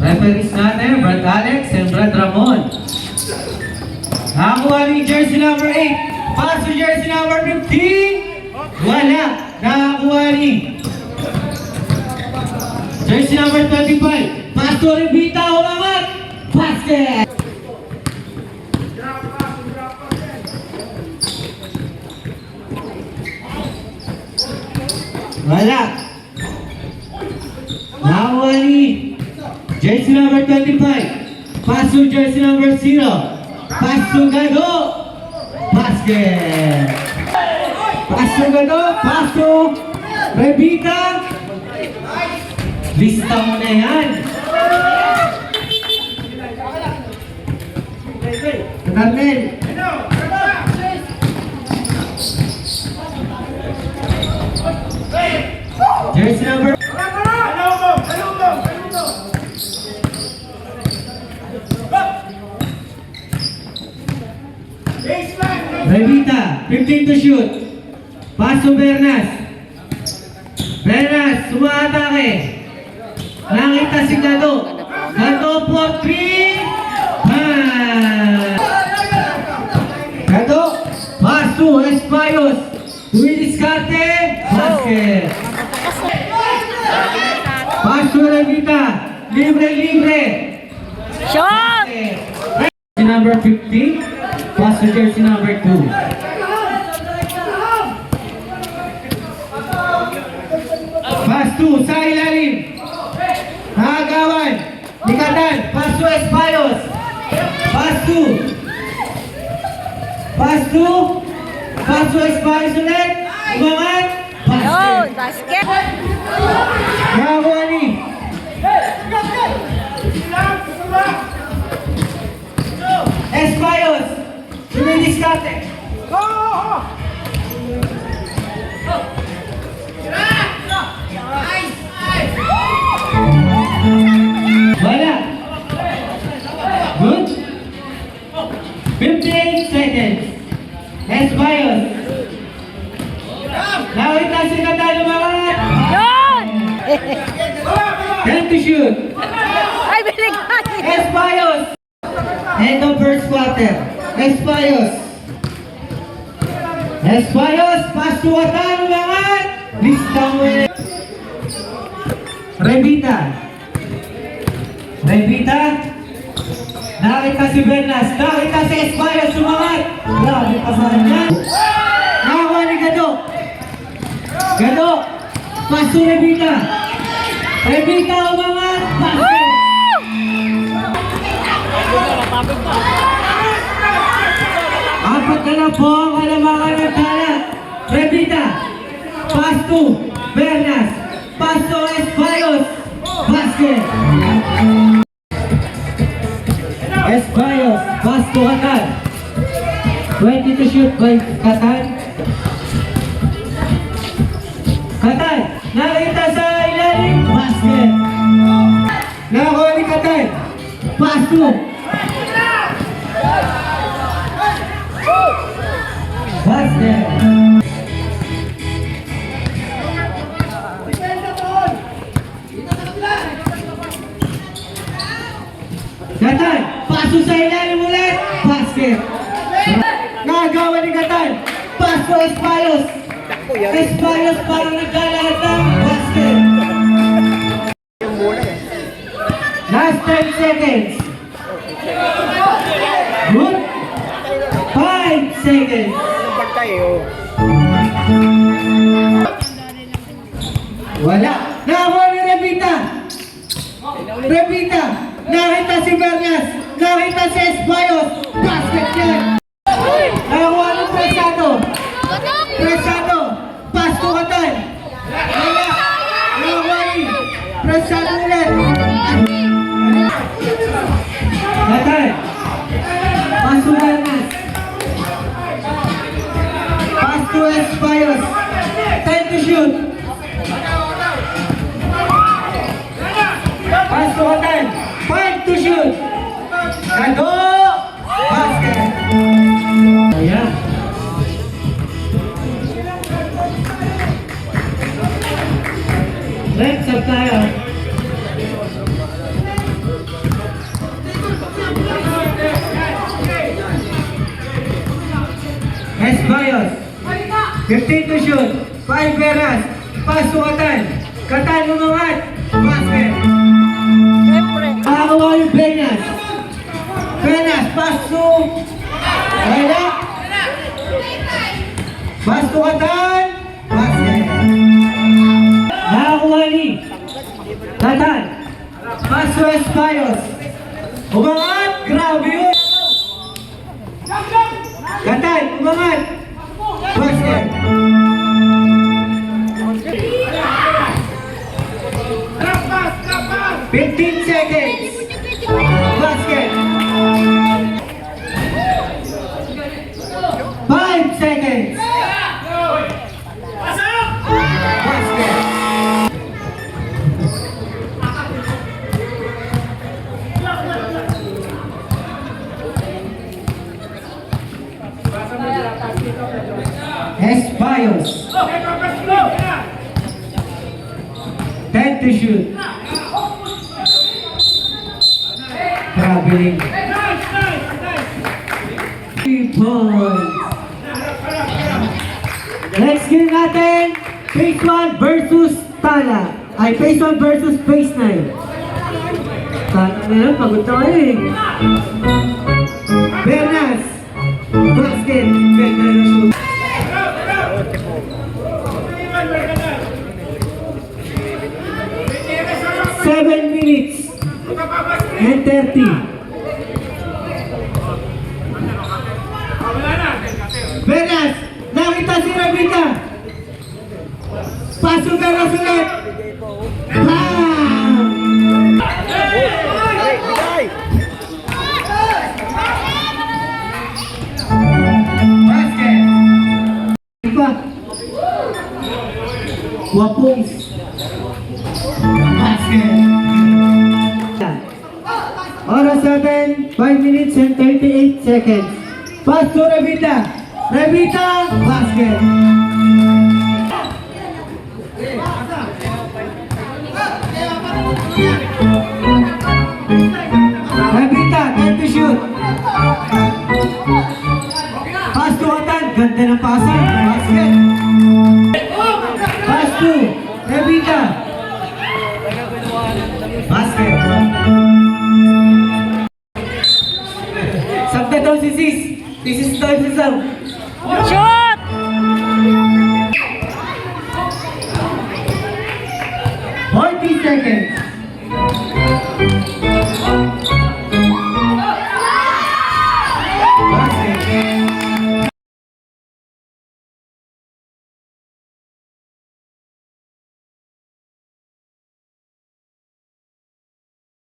Referees natin, Brad Alex and Brad Ramon. Nakakuha ni jersey number 8. Pass to jersey number 15. Wala. Nakakuha ni jersey number 25. Pass to Revita. Umangat. Basket. Wala. Nakakuha ni jersey number 25. Pass to jersey number 0. Pass to Gado. Basket. Pass to Gado. Pass to Revita. Lista mo na yan. Darnel. Jersey number Revita, 15 to shoot. Pass to Bernas. Bernas, sumaatake. Nakita si Gado. Gado for 3. Gado, pass to Espayos. Duiliscarte, basket. Pass to Revita. Libre. Shot! Number 15. Pass to jersey number 2. Pass to sa ilalim. Nakagawan. Nikatan. Pass to Espayos. Pass to Espayos ulit. Umangat. Yun, Basket. basket. Nakakuha ni Espayos. Dumiliscarte. Wala. Good. 58 seconds. Espayos. Nakita si Katalo Marangat. Yun! 10 to shoot. Ay, binigay! Espayos. End of first quarter. Espayos. Pass to Watan. Umangat. Lista mo yun. Revita. Nakita si Bernas. Nakita si Espayos. Umangat. Grabe pa sa kanya. Nakakuha ni Gado. Pass to Revita. Umangat. Basket. Apat na lang po ang kalamangan ng talat. Revita. Pass to Bernas. Pass to Espayos. Basket. Espayos. Pass to Katan. 20 to shoot by Katan. Nakita sa ilalim. Basket. Nakakuha ni Katan. Pass to basket. Katan, paso sa ilalim ulit. Basket. Nakagawa ni Katan. Paso Espayos. Espayos parang naglalakad ng basket. Last 10 seconds. Good. 5 seconds. Wala. Nakakuha ni Revita. Nakita si Bernas. Nakita si Espayos. Basket yan. Nakakuha ni Presado. Pass to Katan. Wala. Nakakuha ni Presado ulit. Katan. Pass to Bernas. Pass to Espayos. 10 to shoot. Pass to Katan. 5 to shoot. Gado. Basket. Ayan. Next up tayo. Esbayos. 15 to shoot. 5 Bernas. Pass to Katan. Katan umangat. Basket. Siyempre. Nakakuha yung Bernas. Bernas, pass to... Kaya. Pass to Katan. Basket. Nakakuha ni Katan. Pass to Esbayos. Umangat. Grabe yun. Katan, umangat. Basket. Trapas! 15 seconds. Basket. 5 seconds. Basket. Esbayos. 10 to shoot. Traveling. 3 points. Next game natin, Phase 1 versus Tala. Ay, Phase 1 versus Phase 9. Tala na yun, pagod na kayo eh. Bernas. Basket. Bernas shoot. 7 minutes and 30. Bernas, nakita si Rabita. Paso Bernas ulit. Bam! Basket. Iba. Wapong. Basket. Oras 7, 5 minutes and 38 seconds. Pass to Revita. Revita, basket. Revita, time to shoot. Pass to Katan. Ganda ng pasa. Basket. Pass to Revita. Basket. Sabta daw si Sis. Si Sis daw si Sam. Shoot! 40 seconds.